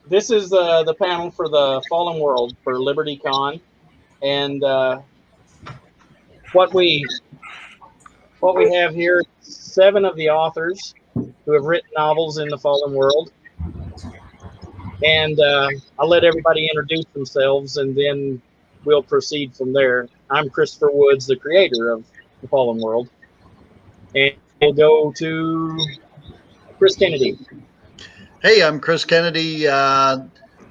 this is the panel for the Fallen World for Liberty Con, and what we have here, 7 of the authors who have written novels in the Fallen World, and I'll let everybody introduce themselves, and then we'll proceed from there. I'm Christopher Woods, the creator of the Fallen World, and we'll go to Chris Kennedy. Hey, I'm Chris Kennedy,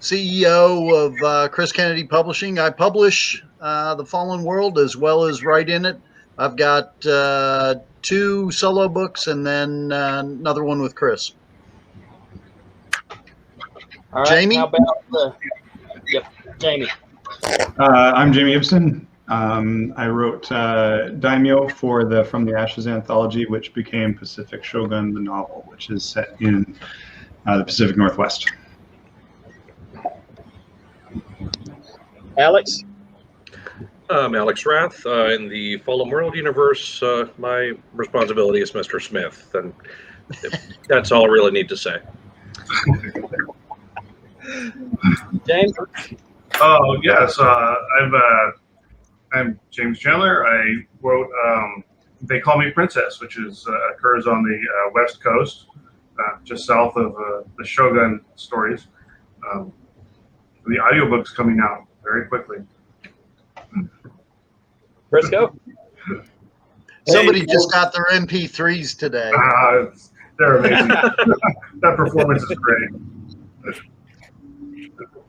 CEO of Chris Kennedy Publishing. I publish The Fallen World as well as write in it. I've got 2 solo books and then another one with Chris. All right, Jamie? How about Jamie? I'm Jamie Ibson. I wrote Daimyo for the From the Ashes anthology, which became Pacific Shogun, the novel, which is set in the Pacific Northwest. Alex? I'm Alex Rath. In the Fallen World universe, my responsibility is Mr. Smith, and that's all I really need to say. James? Oh, yes. I'm James Chandler. I wrote They Call Me Princess, which occurs on the West Coast, just south of the Shogun stories. The audiobook's coming out very quickly. Brisco? Somebody just got their MP3s today. They're amazing. That performance is great.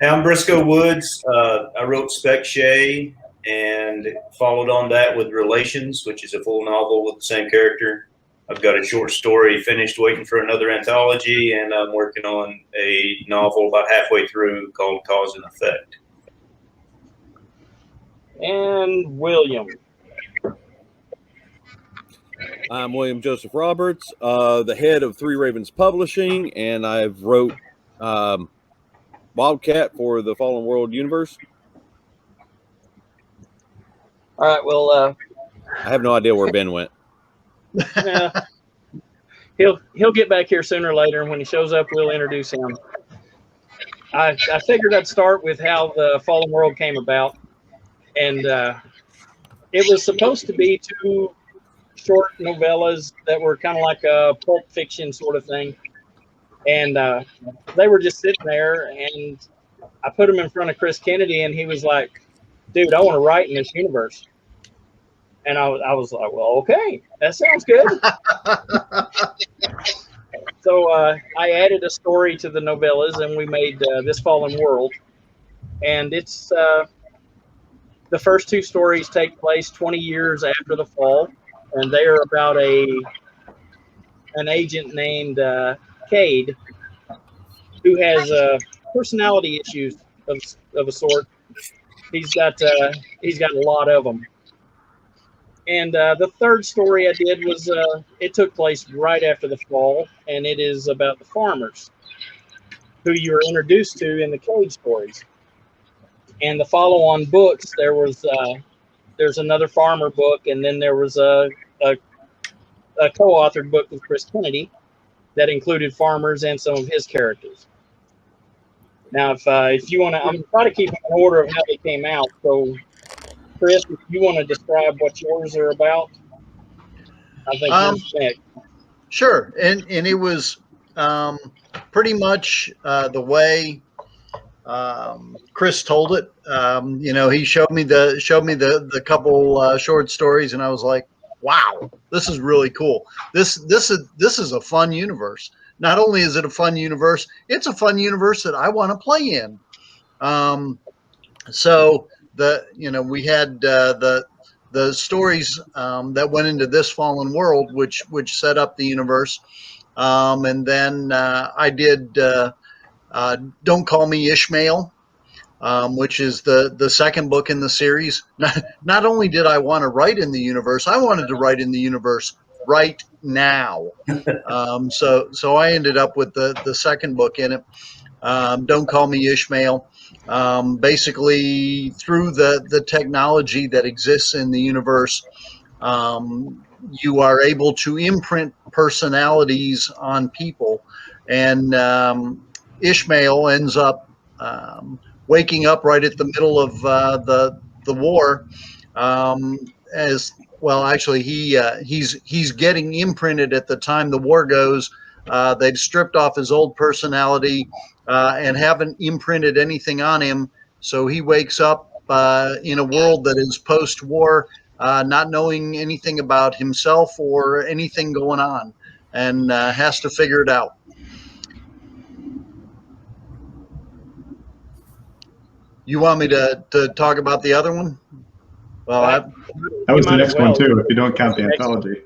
Hey, I'm Brisco Woods. I wrote Spec Shay and followed on that with Relations, which is a full novel with the same character. I've got a short story finished waiting for another anthology, and I'm working on a novel about halfway through called Cause and Effect. And William? I'm William Joseph Roberts, the head of Three Ravens Publishing, and I've wrote Wildcat for the Fallen World universe. All right, well, I have no idea where Ben went. he'll get back here sooner or later, and when he shows up, we'll introduce him. I figured I'd start with how the Fallen World came about, and it was supposed to be 2 short novellas that were kind of like a pulp fiction sort of thing, and they were just sitting there, and I put them in front of Chris Kennedy, and he was like, "Dude, I want to write in this universe." And I was like, "Well, okay, that sounds good." So I added a story to the novellas, and we made This Fallen World. And it's the first 2 stories take place 20 years after the fall, and they are about an agent named Cade, who has personality issues of a sort. He's got a lot of them. And the 3rd story I did was it took place right after the fall, and it is about the farmers who you were introduced to in the Cade stories. And the follow-on books, there's another farmer book, and then there was a co-authored book with Chris Kennedy that included farmers and some of his characters. Now, if you want to, I'm trying to keep an order of how they came out. So, Chris, if you want to describe what yours are about, I think yours next. Sure, and it was pretty much the way Chris told it. He showed me the couple short stories, and I was like, "Wow, this is really cool. This is a fun universe. Not only is it a fun universe, it's a fun universe that I want to play in." So we had the stories that went into This Fallen World, which set up the universe, and then I did Don't Call Me Ishmael, which is the second book in the series. Not only did I want to write in the universe, I wanted to write in the universe right now. So I ended up with the second book in it, Don't Call Me Ishmael. Basically, through the technology that exists in the universe, you are able to imprint personalities on people, and Ishmael ends up waking up right at the middle of the war. As well, actually, he's getting imprinted at the time the war goes. They've stripped off his old personality and haven't imprinted anything on him. So he wakes up in a world that is post-war, not knowing anything about himself or anything going on, and has to figure it out. You want me to talk about the other one? Well, That was the might as next one well. too, if you don't count the anthology.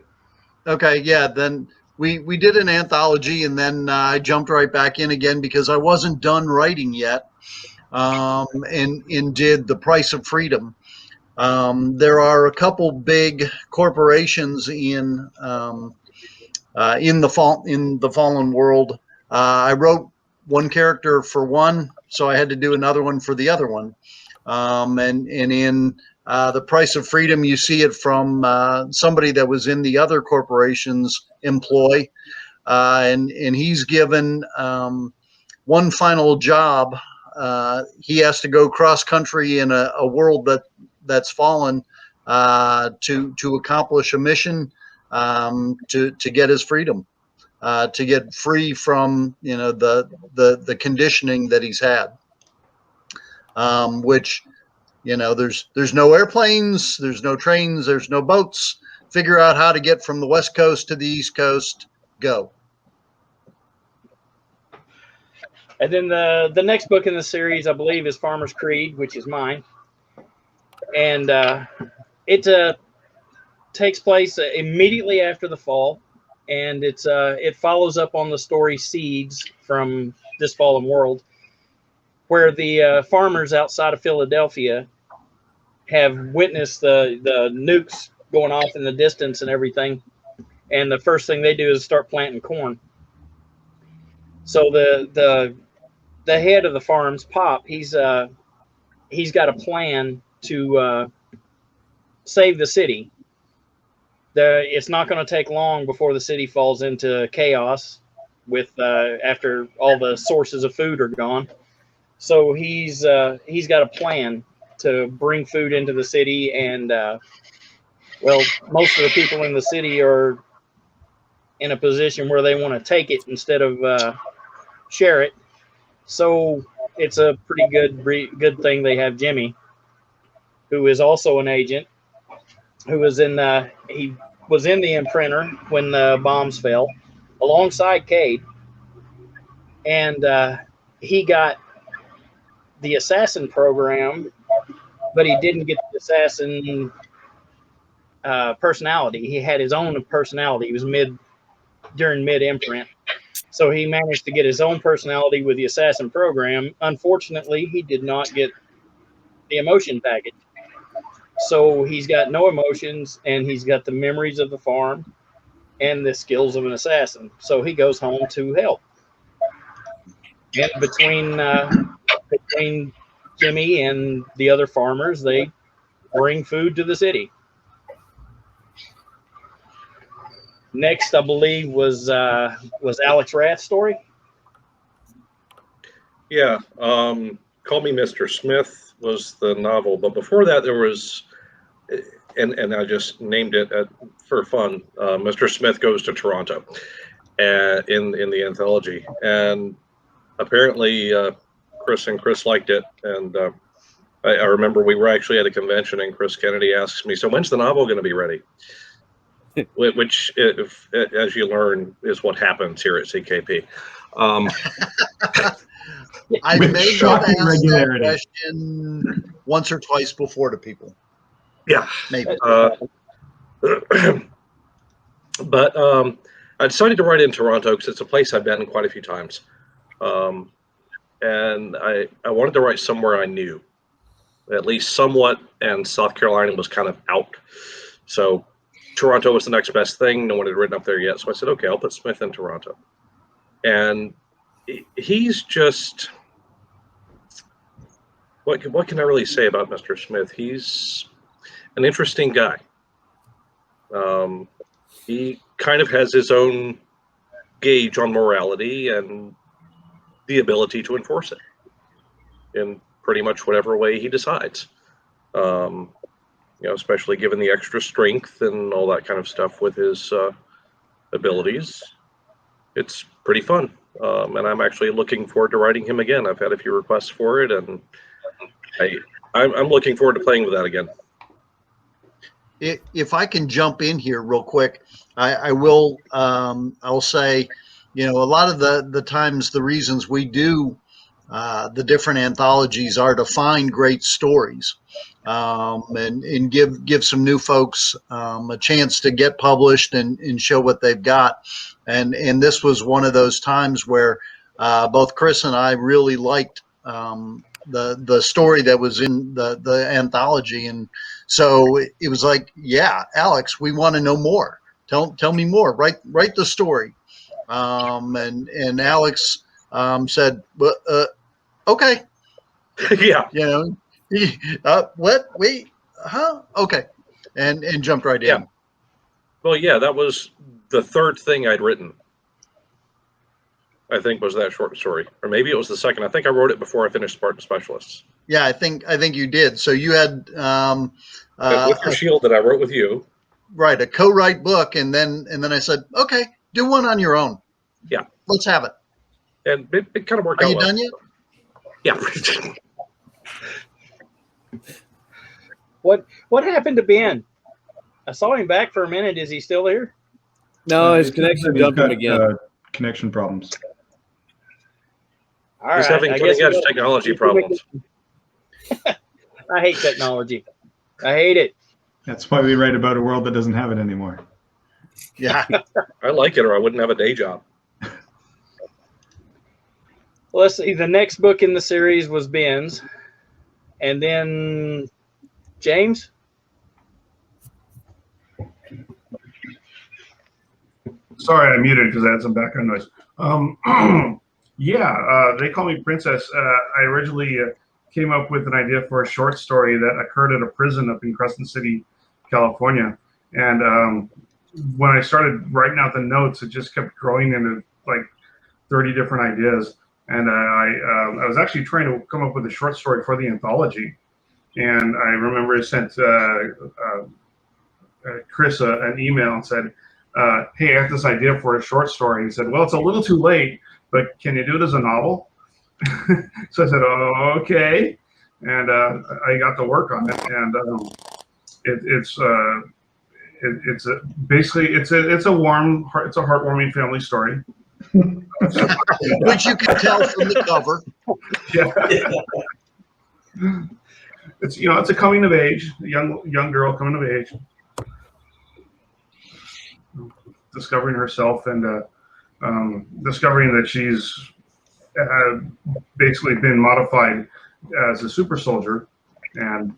okay, yeah. Then we did an anthology, and then I jumped right back in again because I wasn't done writing yet, and did The Price of Freedom. There are a couple big corporations in the fallen world. I wrote one character for one, so I had to do another one for the other one. And in The Price of Freedom, you see it from somebody that was in the other corporation's employ, and he's given one final job. He has to go cross country in a world that's fallen to accomplish a mission, to get his freedom, to get free from the conditioning that he's had, which there's no airplanes, there's no trains, there's no boats. Figure out how to get from the West Coast to the East Coast. Go. And then the next book in the series, I believe, is Farmer's Creed, which is mine. And it takes place immediately after the fall, and it follows up on the story Seeds from This Fallen World, where the farmers outside of Philadelphia have witnessed the nukes going off in the distance and everything, and the first thing they do is start planting corn. So the head of the farms, Pop, he's got a plan to save the city. It's not going to take long before the city falls into chaos with after all the sources of food are gone. So he's got a plan to bring food into the city, and well, most of the people in the city are in a position where they want to take it instead of share it. So it's a pretty good thing they have Jimmy, who is also an agent, who was he was in the imprinter when the bombs fell, alongside Cade, and he got the assassin program, but he didn't get the assassin personality. He had his own personality. He was during mid imprint, so he managed to get his own personality with the assassin program. Unfortunately, he did not get the emotion package. So he's got no emotions, and he's got the memories of the farm and the skills of an assassin. So he goes home to help. And between Jimmy and the other farmers, they bring food to the city. Next, I believe, was Alex Rath's story. Yeah, Call Me Mr. Smith was the novel, but before that there was, and I just named it for fun, Mr. Smith Goes to Toronto, in the anthology, and apparently Chris liked it, and I remember we were actually at a convention, and Chris Kennedy asks me, "So when's the novel going to be ready?" Which, as you learn, is what happens here at CKP. I With may have shocking asked regularity. that question once or twice before to people. Yeah, Maybe. But I decided to write in Toronto because it's a place I've been in quite a few times, and I wanted to write somewhere I knew, at least somewhat, and South Carolina was kind of out, so Toronto was the next best thing. No one had written up there yet, so I said, okay, I'll put Smith in Toronto. And he's just, what can I really say about Mr. Smith? He's an interesting guy. He kind of has his own gauge on morality, and the ability to enforce it in pretty much whatever way he decides. Especially given the extra strength and all that kind of stuff with his abilities. It's pretty fun. And I'm actually looking forward to writing him again. I've had a few requests for it, and I'm looking forward to playing with that again. If I can jump in here real quick, I will. I'll say, a lot of the times the reasons we do the different anthologies are to find great stories, and give some new folks a chance to get published and show what they've got. And this was one of those times where both Chris and I really liked the story that was in the anthology, and so it was like, yeah, Alex, we want to know more. Tell me more. Write the story. And Alex said, well, okay. Yeah. What? Wait, huh? Okay. And jumped right in. Yeah. Well, yeah, that was the third thing I'd written. I think was that short story, or maybe it was the second. I think I wrote it before I finished Spartan Specialists. Yeah, I think you did. So you had With Your Shield that I wrote with you. Right, a co-write book, and then I said, okay, do one on your own. Yeah, let's have it. And it kind of worked out. Are you well. done yet? Yeah. What happened to Ben? I saw him back for a minute. Is he still there? No, his connection jumped him again. Connection problems. All He's right, having cutting-edge technology problems. I hate technology. I hate it. That's why we write about a world that doesn't have it anymore. Yeah. I like it, or I wouldn't have a day job. Well, let's see. The next book in the series was Ben's, and then James. Sorry, I muted because I had some background noise. They Call Me Princess. I originally came up with an idea for a short story that occurred at a prison up in Crescent City, California. And when I started writing out the notes, it just kept growing into like 30 different ideas. And I was actually trying to come up with a short story for the anthology. And I remember I sent Chris an email and said, hey, I have this idea for a short story. He said, well, it's a little too late, but can you do it as a novel? So I said, oh, okay. And I got to work on it. And it's a heartwarming family story. Which you can tell from the cover. Yeah. It's a coming of age, a young girl coming of age, discovering herself and discovering that she's basically been modified as a super soldier, and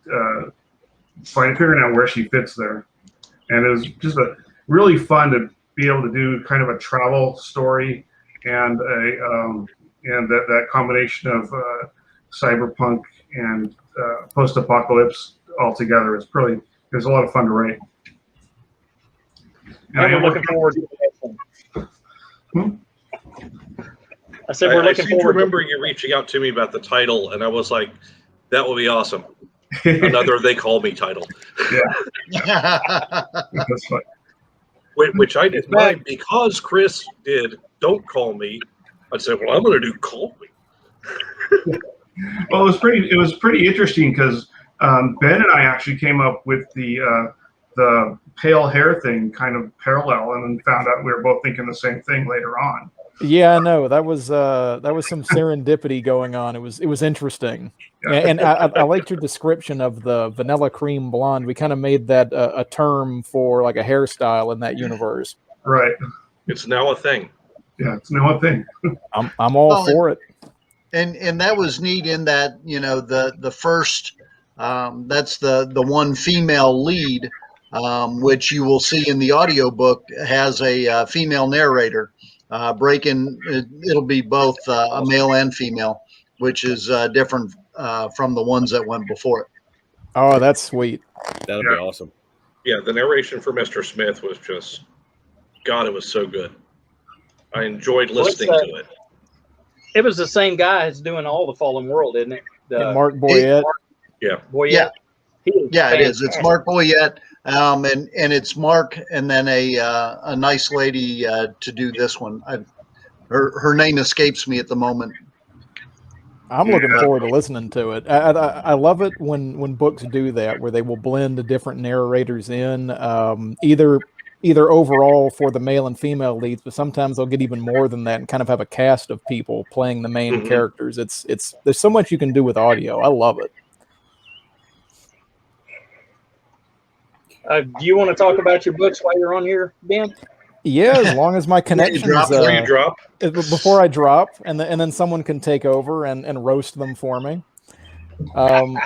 figuring out where she fits there. And it was just really fun to be able to do kind of a travel story and that combination of cyberpunk and post-apocalypse all together. It was a lot of fun to write. And I'm looking forward to that one. I said we're looking forward. I remember you reaching out to me about the title, and I was like, that will be awesome. Another They Call Me title. Yeah. That's fun. Which I didn't mind because Chris did Don't Call Me. I said, well, I'm going to do Call Me. Well, it was pretty interesting because Ben and I actually came up with the pale hair thing kind of parallel, and then found out we were both thinking the same thing later on. Yeah, I know that was some serendipity going on. It was interesting, and I liked your description of the vanilla cream blonde. We kind of made that a term for like a hairstyle in that universe. Right. It's now a thing. Yeah, it's now a thing. I'm all for it. And that was neat in that the first that's the one female lead, which you will see in the audiobook has a female narrator. It'll be both a male and female, which is different from the ones that went before it. Oh, that's sweet. That'll be awesome. Yeah, the narration for Mr. Smith was just, God, it was so good. I enjoyed listening to it. It was the same guy that's doing all the Fallen World, isn't it? And Mark Boyette. Yeah. Boyette. Yeah. He was Yeah, it is. It's fantastic. Mark Boyette, and it's Mark, and then a nice lady to do this one. Her name escapes me at the moment. I'm looking forward to listening to it. I love it when books do that, where they will blend the different narrators in, either overall for the male and female leads, but sometimes they'll get even more than that and kind of have a cast of people playing the main Mhm. characters. It's there's so much you can do with audio. I love it. Do you want to talk about your books while you're on here, Ben? Yeah, as long as my connections Before you drop, before I drop, and then someone can take over and roast them for me.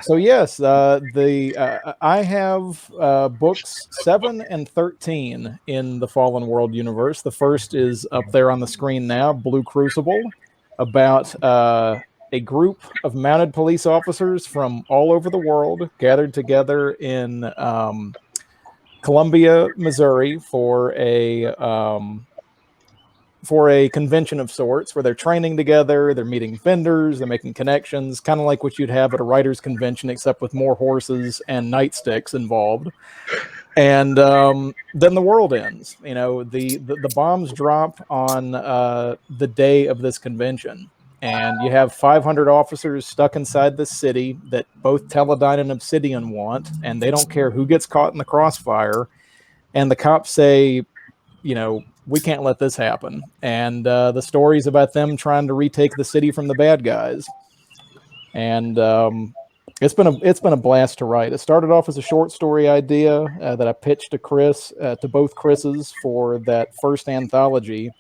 So yes, I have books 7 and 13 in the Fallen World universe. The first is up there on the screen now, Blue Crucible, about a group of mounted police officers from all over the world gathered together in Columbia, Missouri, for a convention of sorts, where they're training together, they're meeting vendors, they're making connections, kind of like what you'd have at a writer's convention, except with more horses and nightsticks involved. And then the world ends. You know, the bombs drop on the day of this convention, and you have 500 officers stuck inside this city that both Teledyne and Obsidian want, and they don't care who gets caught in the crossfire. And the cops say, you know, we can't let this happen. And the story's about them trying to retake the city from the bad guys. And it's been a blast to write. It started off as a short story idea that I pitched to Chris, to both Chris's, for that first anthology.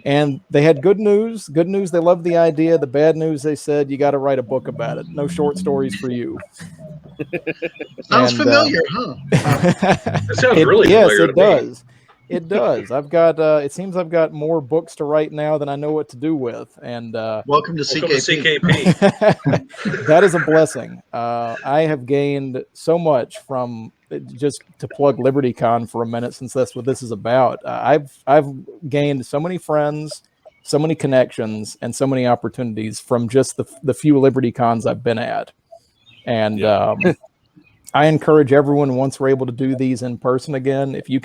And they had good news. Good news, they loved the idea. The bad news, they said, you got to write a book about it. No short stories for you. Sounds familiar, huh? it sounds really yes, familiar it to does. It does. I've got. It seems I've got more books to write now than I know what to do with. And Welcome to me. Welcome to CKP. CKP. that is a blessing. I have gained so much from, just to plug LibertyCon for a minute, since that's what this is about. I've gained so many friends, so many connections, and so many opportunities from just the few LibertyCons I've been at. And I encourage everyone, once we're able to do these in person again, if you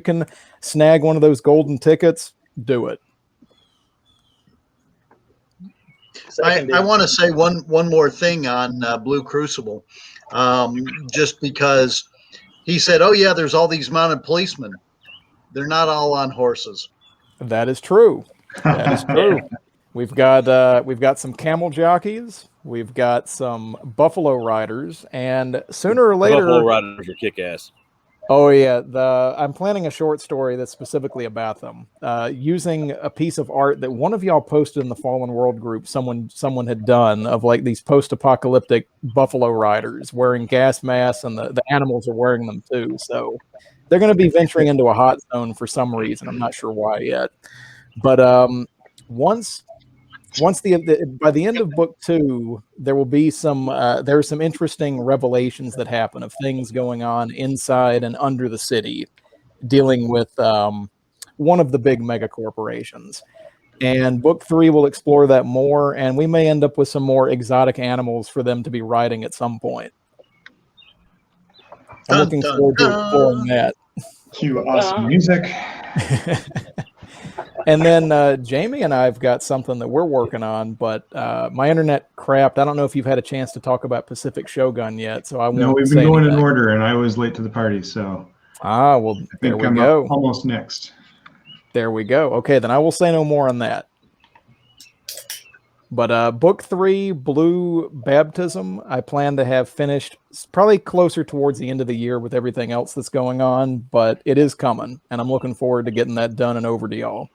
can snag one of those golden tickets, do it. I want to say one more thing on Blue Crucible, just because he said, "Oh yeah, there's all these mounted policemen. They're not all on horses." That is true. That is true. We've got some camel jockeys. We've got some buffalo riders, and sooner or later, Buffalo riders are kick-ass. Oh yeah, I'm planning a short story that's specifically about them, using a piece of art that one of y'all posted in the Fallen World group. Someone had done, of like these post-apocalyptic buffalo riders wearing gas masks, and the animals are wearing them too. So they're going to be venturing into a hot zone for some reason. I'm not sure why yet, but once by the end of book 2, there will be there are some interesting revelations that happen of things going on inside and under the city, dealing with one of the big mega corporations. And book 3 will explore that more, and we may end up with some more exotic animals for them to be riding at some point. I'm looking forward to exploring that. Cue awesome music. And then Jamie and I have got something that we're working on, but my internet crapped. I don't know if you've had a chance to talk about Pacific Shogun yet, so I won't. No, we've been going in order, and I was late to the party, so. Well, there we go. Almost next. There we go. Okay, then I will say no more on that. But book 3, Blue Baptism, I plan to have finished probably closer towards the end of the year with everything else that's going on, but it is coming, and I'm looking forward to getting that done and over to y'all.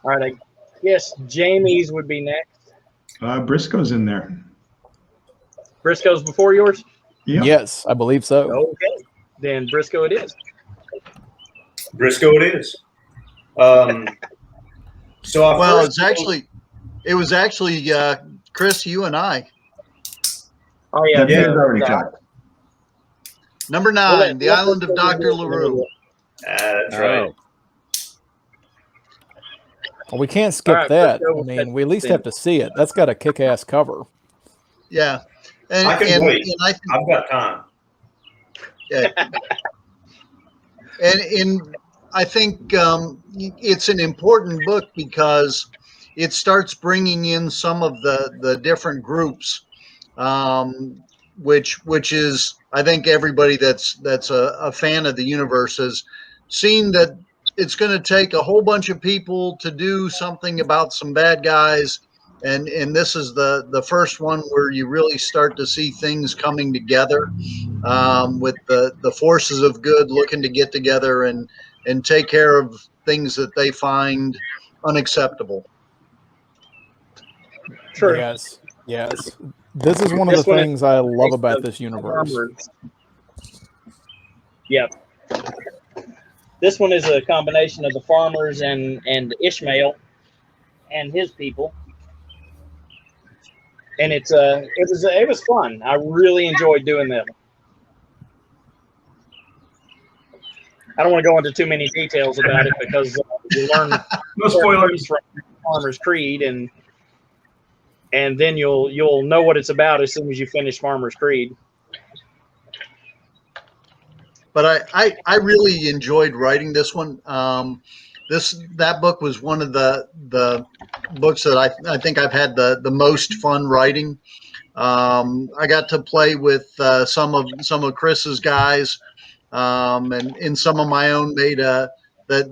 All right, I guess Jamie's would be next. Brisco's in there. Brisco's before yours? Yep. Yes, I believe so. Okay, then Brisco it is. Brisco it is. It was actually Chris, you and I. Oh yeah, That already talked. Number 9, The Island of Dr. LaRue. That's right. Well, we can't skip right, that. let's go I with mean, that we at least then. have to see it. That's got a kick-ass cover. Yeah, and I can wait. and I think, I've got time. yeah. and I think it's an important book because it starts bringing in some of the different groups, which is, I think everybody that's a fan of the universe has seen that it's going to take a whole bunch of people to do something about some bad guys. And this is the first one where you really start to see things coming together, with the forces of good looking to get together and take care of things that they find unacceptable. True. Yes, yes. This is one of This the one is things I love of about this universe. farmers. Yep. This one is a combination of the farmers and Ishmael and his people, and it was fun. I really enjoyed doing them. I don't want to go into too many details about it because you learn No spoilers. from Farmer's Creed, and then you'll know what it's about as soon as you finish Farmer's Creed. But I really enjoyed writing this one. That book was one of the books that I think I've had the most fun writing. I got to play with some of Chris's guys, and some of my own that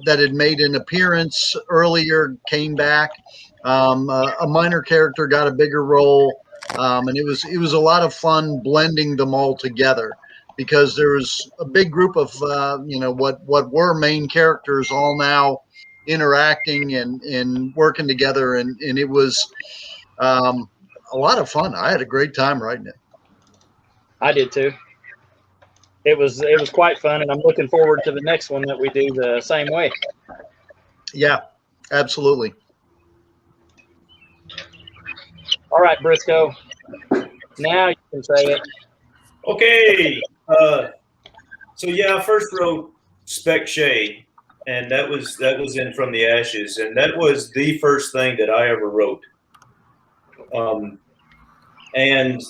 had made an appearance earlier came back. A minor character got a bigger role, and it was a lot of fun blending them all together, because there was a big group of what were main characters all now interacting and working together, and it was a lot of fun. I had a great time writing it. I did too. It was quite fun, and I'm looking forward to the next one that we do the same way. Yeah, absolutely. All right, Brisco. Now you can say it. Okay. So yeah, I first wrote Spec Shay, and that was in From the Ashes, and that was the first thing that I ever wrote. And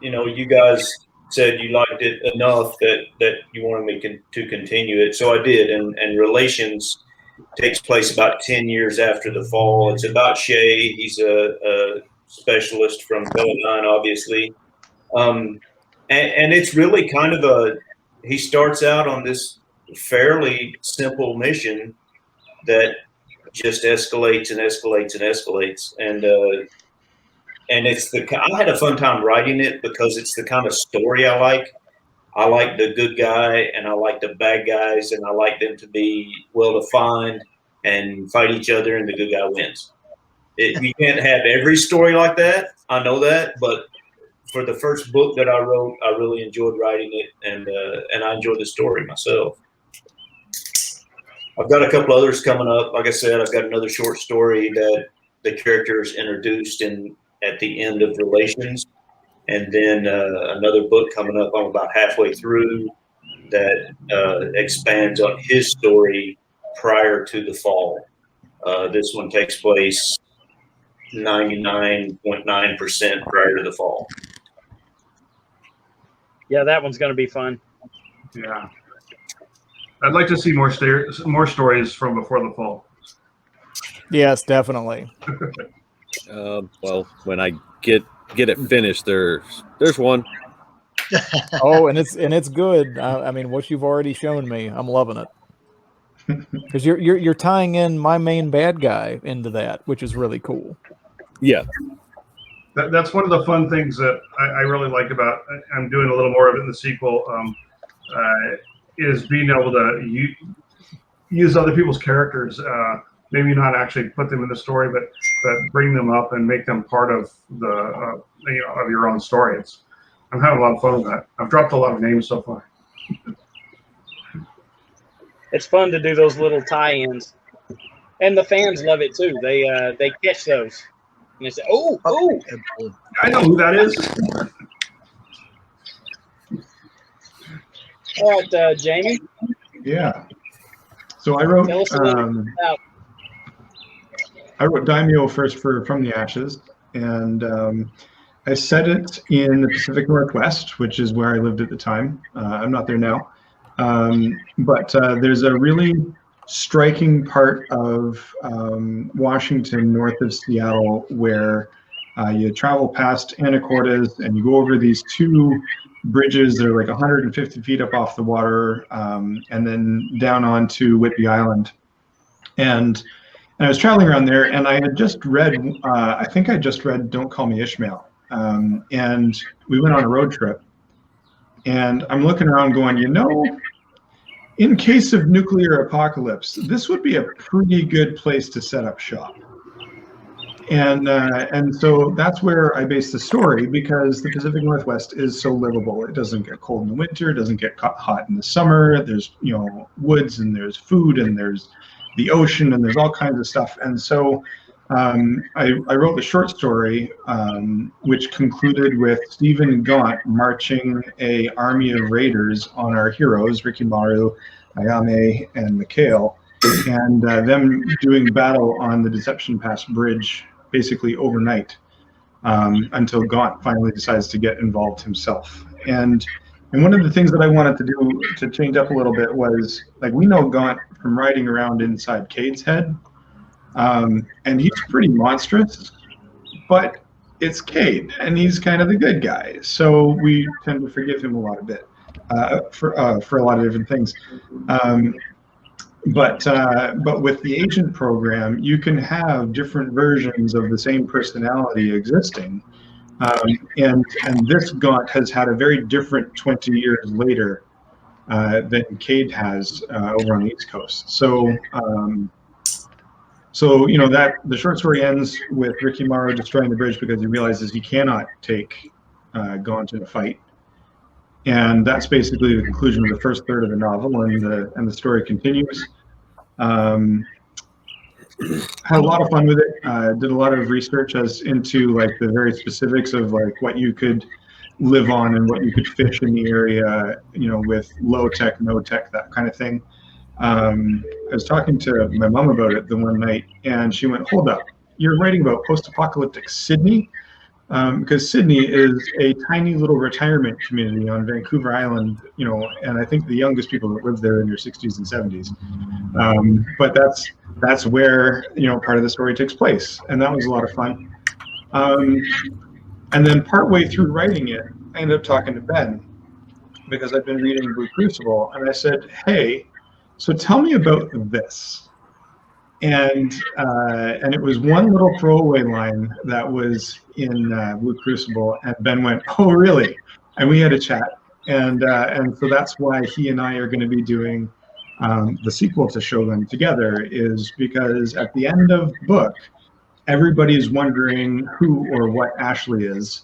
you guys said you liked it enough that you wanted me to continue it, so I did. And Relations takes place about 10 years after the fall. It's about Shay. He's a specialist from Belladine, obviously. And it's really kind of he starts out on this fairly simple mission that just escalates and escalates and escalates. And I had a fun time writing it because it's the kind of story I like. I like the good guy and I like the bad guys, and I like them to be well defined and fight each other, and the good guy wins. You can't have every story like that. I know that, but for the first book that I wrote, I really enjoyed writing it, and I enjoyed the story myself. I've got a couple others coming up. Like I said, I've got another short story that the characters introduced at the end of Relations, and then another book coming up. I'm about halfway through that expands on his story prior to the fall. This one takes place 99.9% prior to the fall. Yeah, that one's going to be fun. Yeah. I'd like to see more stories from before the fall. Yes, definitely. Well, when I get it finished, there's one. Oh, and it's good. I mean, what you've already shown me, I'm loving it. Because you're tying in my main bad guy into that, which is really cool. Yeah. That's one of the fun things that I really like about. I'm doing a little more of it in the sequel. Is being able to use other people's characters. Maybe not actually put them in the story, but bring them up and make them part of of your own story. I'm having a lot of fun with that. I've dropped a lot of names so far. It's fun to do those little tie-ins, and the fans love it too. They catch those and they say, "Oh, I know who that is." All right, Jamie. Yeah. So I wrote. Tell us a little bit about I wrote Daimyo first for From the Ashes, and I set it in the Pacific Northwest, which is where I lived at the time. I'm not there now. But there's a really striking part of Washington, north of Seattle, where you travel past Anacortes and you go over these two bridges that are like 150 feet up off the water, and then down onto Whidbey Island. And I was traveling around there, and I had just read, I think I just read Don't Call Me Ishmael. And we went on a road trip. And I'm looking around going, in case of nuclear apocalypse, this would be a pretty good place to set up shop. And so that's where I based the story, because the Pacific Northwest is so livable. It doesn't get cold in the winter, it doesn't get hot in the summer. There's woods, and there's food, and there's the ocean, and there's all kinds of stuff. And so I wrote the short story, which concluded with Stephen Gaunt marching a army of raiders on our heroes, Rikimaru, Ayame, and Mikhail, and them doing battle on the Deception Pass Bridge basically overnight, until Gaunt finally decides to get involved himself. And one of the things that I wanted to do to change up a little bit was, like, we know Gaunt from riding around inside Cade's head, and he's pretty monstrous, but it's Cade, and he's kind of the good guy, so we tend to forgive him a lot of bit for a lot of different things. But with the agent program, you can have different versions of the same personality existing. And this Gaunt has had a very different 20 years later than Cade has over on the East Coast. So that the short story ends with Rikimaru destroying the bridge because he realizes he cannot take Gaunt in a fight. And that's basically the conclusion of the first third of the novel, and the story continues. Had a lot of fun with it. Did a lot of research as into like the very specifics of like what you could live on and what you could fish in the area, with low tech, no tech, that kind of thing. I was talking to my mom about it the one night, and she went, "Hold up, you're writing about post-apocalyptic Sydney?" Because Sydney is a tiny little retirement community on Vancouver Island, and I think the youngest people that live there in their 60s and 70s. But that's where part of the story takes place, and that was a lot of fun. And then partway through writing it, I ended up talking to Ben, because I've been reading Blue Crucible, and I said, "Hey, so tell me about this." And it was one little throwaway line that was in Blue Crucible, and Ben went, "Oh, really?" And we had a chat, and so that's why he and I are going to be doing the sequel to Shogun together, is because at the end of the book, everybody's wondering who or what Ashley is,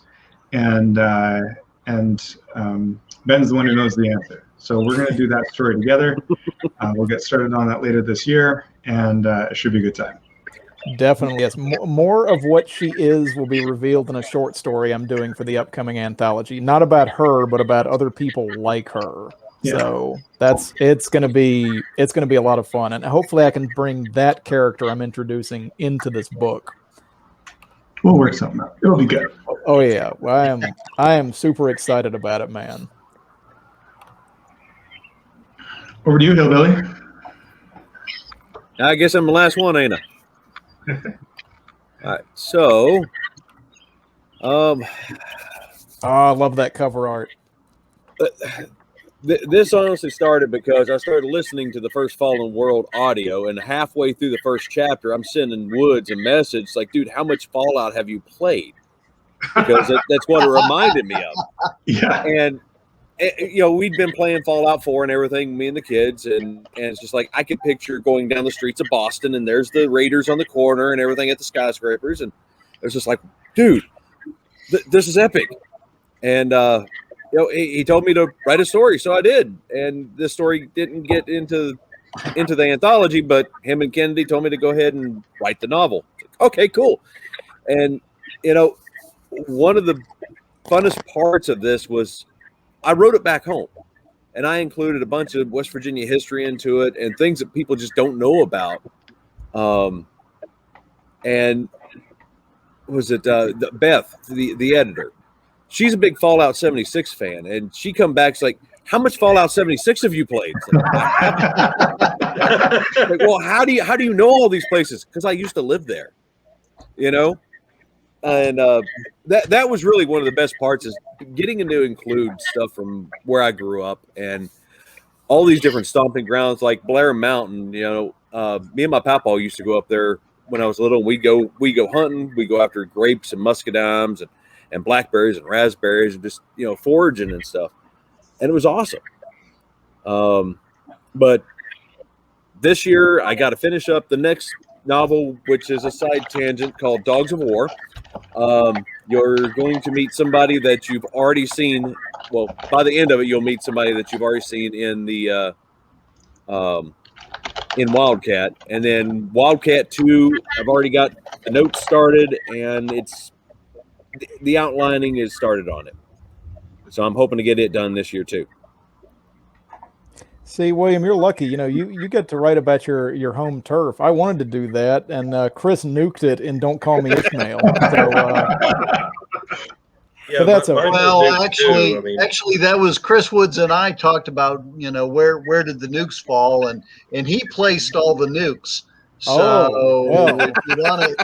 and Ben's the one who knows the answer. So we're going to do that story together. We'll get started on that later this year, and it should be a good time. Definitely, yes. More of what she is will be revealed in a short story I'm doing for the upcoming anthology. Not about her, but about other people like her. Yeah. So it's gonna be a lot of fun, and hopefully I can bring that character I'm introducing into this book. We'll work something out. It'll be good. Oh yeah, well, I am super excited about it, man. Over to you, Hillbilly. I guess I'm the last one, ain't I? All right, so, I love that cover art. This honestly started because I started listening to the first Fallen World audio, and halfway through the first chapter, I'm sending Woods a message like, "Dude, how much Fallout have you played?" Because that's what it reminded me of. Yeah. And we'd been playing Fallout 4 and everything, me and the kids, and it's just like I could picture going down the streets of Boston, and there's the Raiders on the corner and everything at the skyscrapers, and it was just like, dude, this is epic. And he told me to write a story, so I did. And this story didn't get into the anthology, but him and Kennedy told me to go ahead and write the novel. Okay, cool. And one of the funnest parts of this was I wrote it back home, and I included a bunch of West Virginia history into it and things that people just don't know about. and was it Beth, the editor? She's a big Fallout 76 fan, and she come back like, "How much Fallout 76 have you played?" Like, well, how do you know all these places? Because I used to live there, you know. And that was really one of the best parts, is getting to include stuff from where I grew up and all these different stomping grounds, like Blair Mountain. You know, me and my papa used to go up there when I was little. We go hunting. We go after grapes and muscadines and blackberries and raspberries and just, you know, foraging and stuff. And it was awesome. But this year I got to finish up the next novel, which is a side tangent called Dogs of War. You're going to meet somebody that you've already seen. Well, by the end of it, you'll meet somebody that you've already seen in the in Wildcat, and then Wildcat 2. I've already got the notes started, and the outlining is started on it. So I'm hoping to get it done this year too. See, William, you're lucky. You know, you get to write about your home turf. I wanted to do that, and Chris nuked it in Don't Call Me Ishmael. So, Yeah, but that's okay. Well, actually, that was Chris Woods and I talked about, you know, where did the nukes fall, and he placed all the nukes. So if you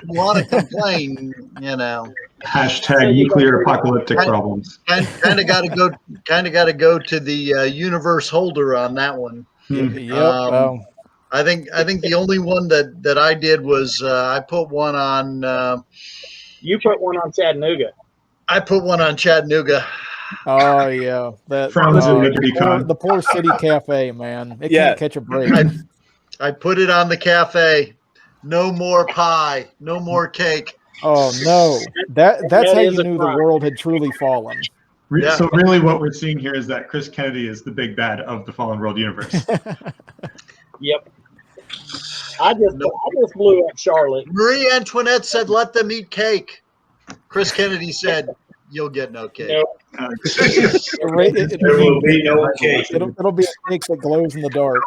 want to complain, you know. Hashtag nuclear apocalyptic problems. Kind of got to go to the universe holder on that one. Yep. I think the only one that I did was I put one on. You put one on Chattanooga. I put one on Chattanooga. Oh yeah, the poor city cafe, man. It can't catch a break. I put it on the cafe. No more pie. No more cake. Oh no, that's how you knew the world had truly fallen. Yeah. So really what we're seeing here is that Chris Kennedy is the big bad of the Fallen World universe. Yep. I just blew up Charlotte. Marie Antoinette said, "Let them eat cake." Chris Kennedy said, "You'll get no cake." Nope. There will be no cake. It'll be a cake that glows in the dark.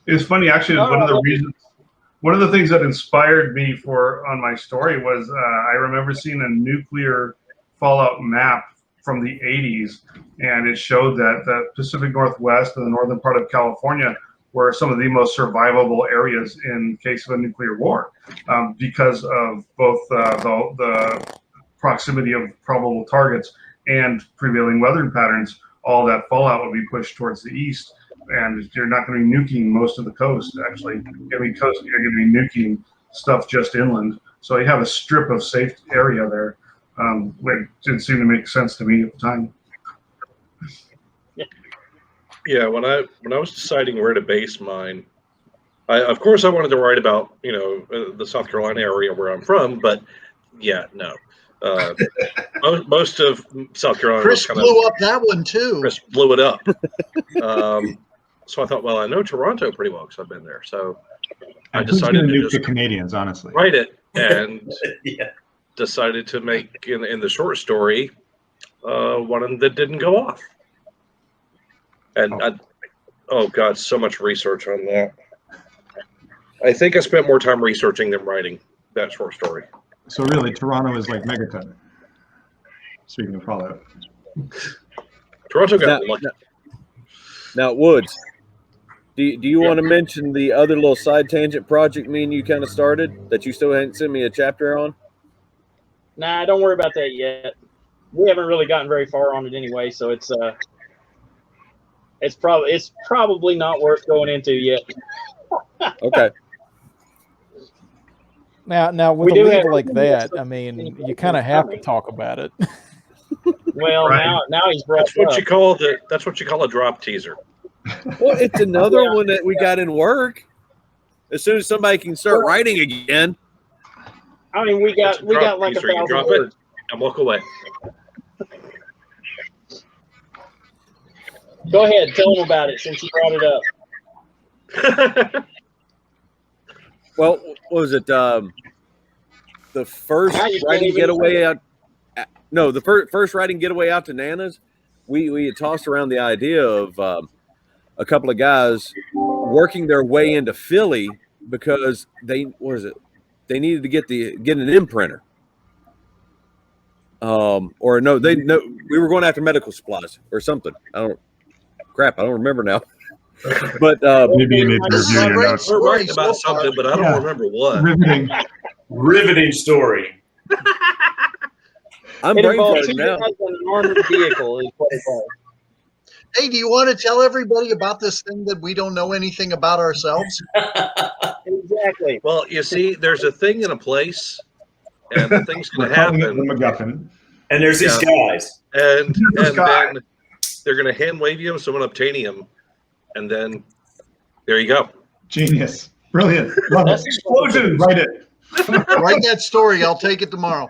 It's funny, actually. One of the things that inspired me on my story was I remember seeing a nuclear fallout map from the 80s, and it showed that the Pacific Northwest and the northern part of California were some of the most survivable areas in case of a nuclear war, because of both the proximity of probable targets and prevailing weather patterns. All that fallout would be pushed towards the east, and you're not going to be nuking most of the coast. Actually, you're going to be nuking stuff just inland. So you have a strip of safe area there. It didn't seem to make sense to me at the time. Yeah, when I was deciding where to base mine, of course I wanted to write about, you know, the South Carolina area where I'm from, but yeah, no. Most of South Carolina. Chris blew up that one too. Chris blew it up. So I thought, well, I know Toronto pretty well because I've been there. So I decided to nuke the Canadians, honestly. Write it, and decided to make in the short story one that didn't go off. And oh God, so much research on that. I think I spent more time researching than writing that short story. So really, Toronto is like Megaton. Speaking of Fallout. Toronto got lucky. Now, Woods, do you want to mention the other little side tangent project me and you kind of started that you still hadn't sent me a chapter on? Nah, don't worry about that yet. We haven't really gotten very far on it anyway, so it's probably not worth going into yet. Okay. Now with a league like that, I mean, you kind of have to talk about it. Well, right. now he's brought that's what up. That's what you call a drop teaser. Well, it's another one that we got in work. As soon as somebody can start writing again. I mean, we got like teaser. 1,000 drop words. It and walk away. Go ahead, tell them about it since you brought it up. Well, what was it? The first writing getaway out. No, the first writing getaway out to Nana's. We had tossed around the idea of a couple of guys working their way into Philly because they needed to get an imprinter. Or no, we were going after medical supplies or something. I don't remember now. But Maybe you need to This is review a your great notes. We're right story about so far. something, but I don't Yeah. remember what. Riveting. Riveting story. I'm It brain involves farting two now. guys in an armored vehicle. Is what it was. Hey, do you want to tell everybody about this thing that we don't know anything about ourselves? Exactly. Well, you see, there's a thing in a place, and the thing's We're going to calling it the happen, MacGuffin. And there's these guys. and This guy. then they're going to hand wave you some unobtainium, and then there you go. Genius. Brilliant. Love That's it. Explosions. Write it. Write that story. I'll take it tomorrow.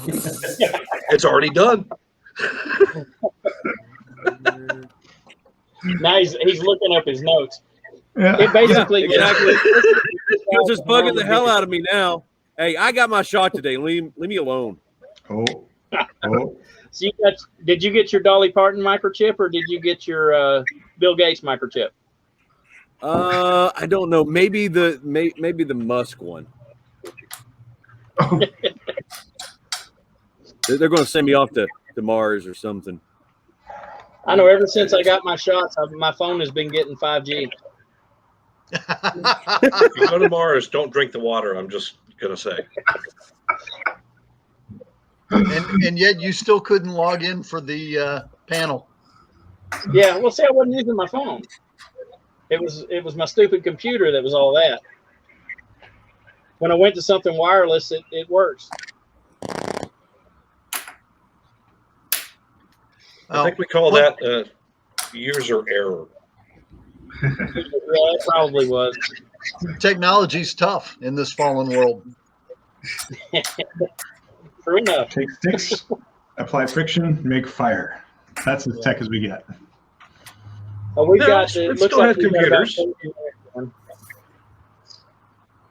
It's already done. Now he's looking up his notes. Yeah. It basically exactly. It's just bugging the armored hell vehicle. out of me now. Hey, I got my shot today. Leave me alone. Oh. So did you get your Dolly Parton microchip or did you get your Bill Gates microchip? I don't know. Maybe the Musk one. They're going to send me off to Mars or something. I know ever since I got my shots, my phone has been getting 5G. If you go to Mars, don't drink the water. I'm just going to say. and yet you still couldn't log in for the panel. Yeah, well, see, I wasn't using my phone. It was my stupid computer that was all that. When I went to something wireless, it works. I think we call that user error. Yeah, it probably was. Technology's tough in this fallen world. True enough. Take sticks, apply friction, make fire. That's as tech as we get. We've No, got. we It still looks like have we've got about computers. 40 minutes.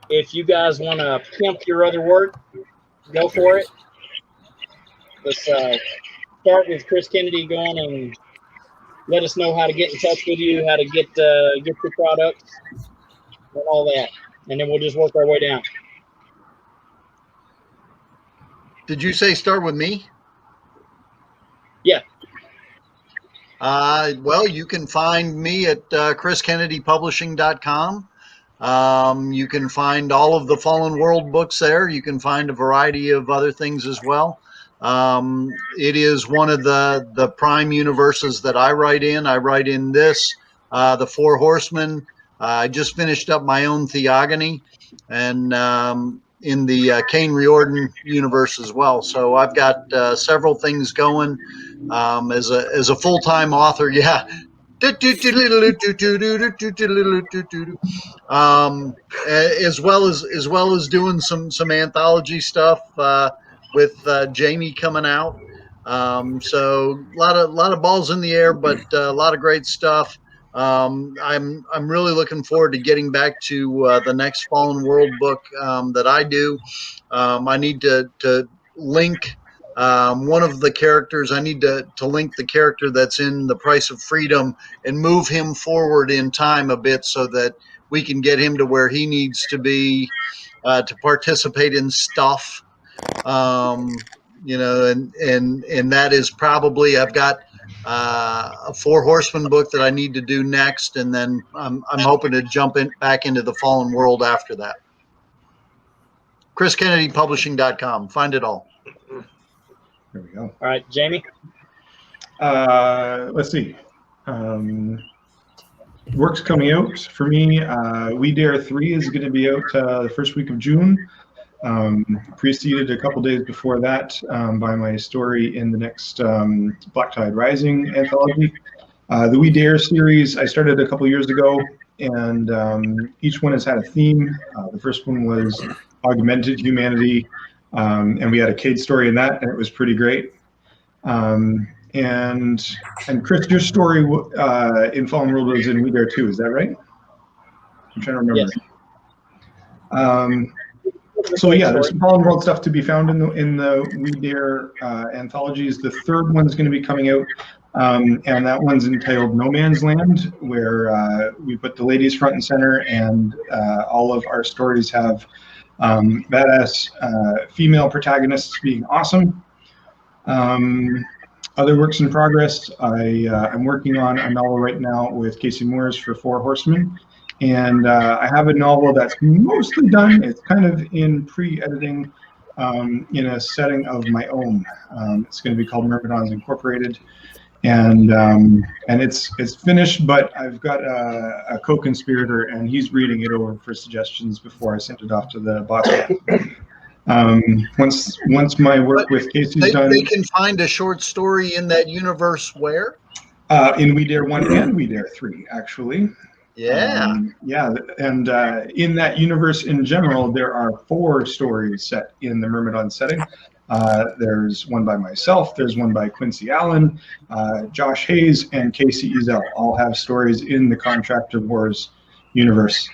If you guys want to pimp your other work, go for it. Let's start with Chris Kennedy going and let us know how to get in touch with you, how to get your products, and all that, and then we'll just work our way down. Did you say start with me? Yeah. Well, you can find me at chriskennedypublishing.com. You can find all of the Fallen World books there. You can find a variety of other things as well. It is one of the prime universes that I write in. I write in this, the Four Horsemen. I just finished up my own Theogony, and in the Kane Riordan universe as well. So I've got several things going as a full-time author. Yeah. As well as doing some anthology stuff with Jamie coming out. So a lot of balls in the air, but a lot of great stuff. I'm really looking forward to getting back to the next Fallen World book that I do. I need to link one of the characters. I need to link the character that's in The Price of Freedom and move him forward in time a bit so that we can get him to where he needs to be to participate in stuff. You know, and that is probably, I've got a Four Horsemen book that I need to do next, and then I'm hoping to jump back into the Fallen World after that. chriskennedypublishing.com. Find it all. There we go. All right, Jamie. Let's see. Work's coming out for me. We Dare 3 is going to be out the first week of June. Preceded a couple days before that by my story in the next Black Tide Rising anthology. The We Dare series I started a couple years ago, and each one has had a theme. The first one was augmented humanity, and we had a Cade story in that, and it was pretty great. And Chris, your story in Fallen World was in We Dare 2, is that right? I'm trying to remember. Yes. So yeah, there's some Fallen World stuff to be found in the We Dare anthologies. The third one is going to be coming out And that one's entitled No Man's Land, where we put the ladies front and center, and all of our stories have badass female protagonists being awesome. Other works in progress, I'm working on a novel right now with Casey Moores for Four Horsemen, and I have a novel that's mostly done. It's kind of in pre-editing in a setting of my own. It's going to be called Myrmidons Incorporated, and it's finished, but I've got a co-conspirator, and he's reading it over for suggestions before I send it off to the boss. Once my work with Casey's done, they can find a short story in that universe where? In We Dare 1 and We Dare 3, actually. Yeah. And in that universe in general, there are 4 stories set in the Myrmidon setting. There's one by myself, there's one by Quincy Allen, Josh Hayes, and Casey Ezel all have stories in the Contractor Wars universe.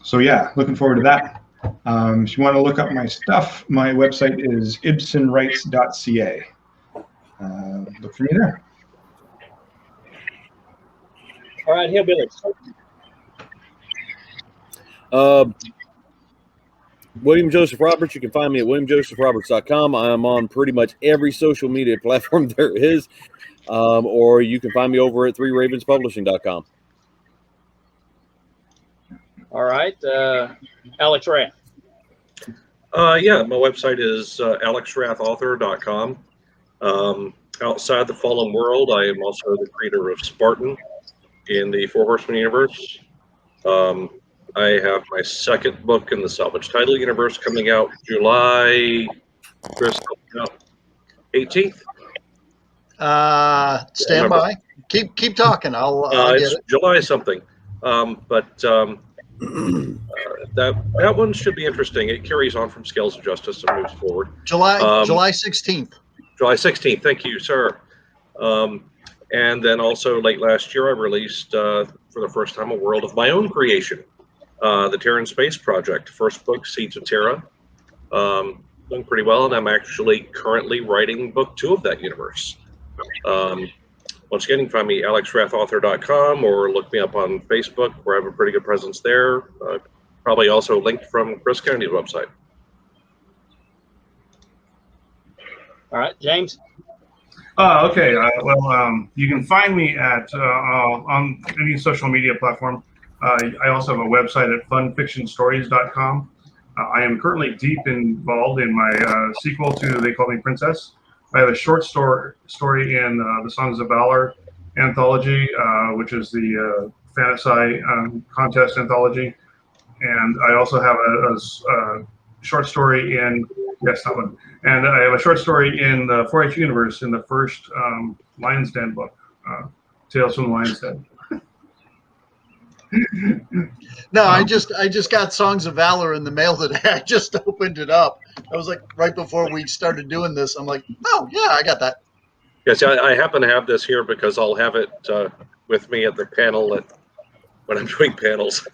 So yeah, looking forward to that. If you want to look up my stuff, my website is ibsonwrites.ca. Look for me there. All right, Hillbilly. William Joseph Roberts. You can find me at williamjosephroberts.com. I'm on pretty much every social media platform there is, or you can find me over at 3ravenspublishing.com. All right, Alex Rath. Yeah, my website is alexrathauthor.com. Outside the Fallen World, I am also the creator of Spartan in the Four Horsemen universe. I have my second book in the Salvage Title universe coming out July 18th. Stand by. Keep talking. I'll get it's it. July something. That one should be interesting. It carries on from Scales of Justice and moves forward. July 16th. July 16th. Thank you, sir. And then also late last year, I released for the first time a world of my own creation, the Terran Space Project. First book, Seeds of Terra, doing pretty well, and I'm actually currently writing book 2 of that universe. Once again, you can find me alexrathauthor.com or look me up on Facebook, where I have a pretty good presence there. Probably also linked from Chris Kennedy's website. All right, James. Okay. You can find me at on any social media platform. I also have a website at funfictionstories.com. I am currently deep involved in my sequel to They Call Me Princess. I have a short story in the Songs of Valor anthology, which is the Fantasy contest anthology. And I also have a short story in, yes, that one. And I have a short story in the 4-H universe in the first Lion's Den book, Tales from the Lion's Den. No, I just got Songs of Valor in the mail today. I just opened it up. I was like, right before we started doing this, I'm like, oh yeah, I got that. Yes, I happen to have this here because I'll have it with me at the panel when I'm doing panels.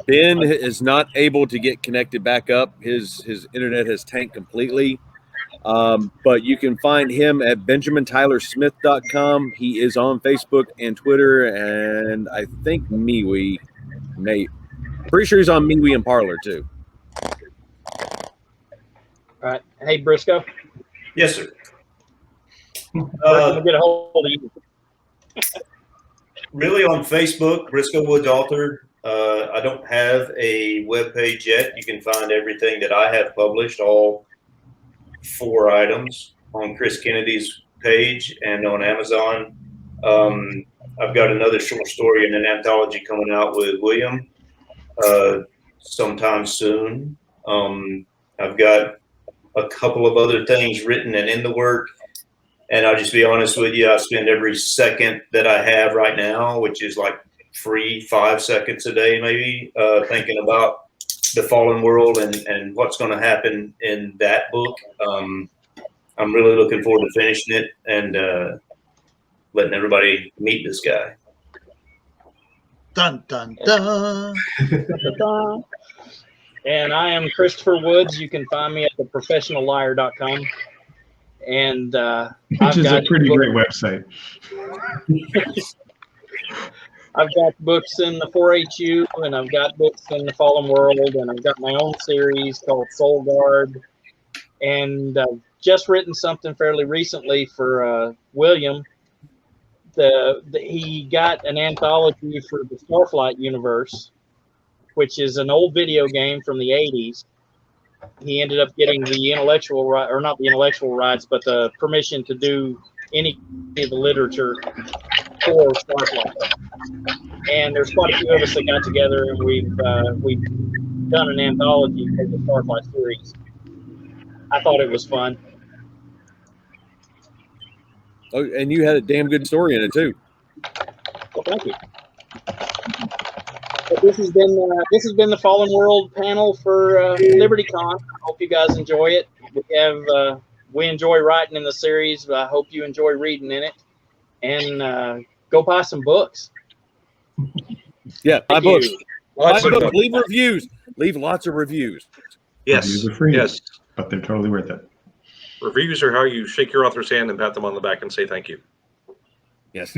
Ben is not able to get connected back up. His internet has tanked completely. But you can find him at benjamintylersmith.com. He is on Facebook and Twitter, and I think MeWe. Pretty sure he's on MeWe and Parler too. All right. Hey, Brisco. Yes, sir. Get a hold of you. Really on Facebook, Brisco Woods Author. I don't have a web page yet. You can find everything that I have published, all 4 items, on Chris Kennedy's page and on Amazon. I've got another short story in an anthology coming out with William sometime soon. I've got a couple of other things written and in the work. And I'll just be honest with you, I spend every second that I have right now, which is like free 5 seconds a day, maybe, thinking about the Fallen World and what's going to happen in that book. I'm really looking forward to finishing it and letting everybody meet this guy. Dun, dun, dun. And I am Christopher Woods. You can find me at theprofessionalliar.com. And Which is a pretty great website. I've got books in the 4-HU, and I've got books in the Fallen World, and I've got my own series called Soul Guard. And I've just written something fairly recently for William. He got an anthology for the Starflight universe, which is an old video game from the 80s. He ended up getting the intellectual right, or not the intellectual rights, but the permission to do any of the literature for Starflight. And there's quite a few of us that got together, and we've done an anthology for the Starflight series. I thought it was fun. Oh, and you had a damn good story in it too. Well, thank you. But this has been the Fallen World panel for LibertyCon. I hope you guys enjoy it. We enjoy writing in the series. I hope you enjoy reading in it, and go buy some books. Yeah, buy Thank books. you. Buy books. Leave reviews. Leave lots of reviews. Yes. Reviews are free, Yes. but they're totally worth it. Reviews are how you shake your author's hand and pat them on the back and say thank you. Yes.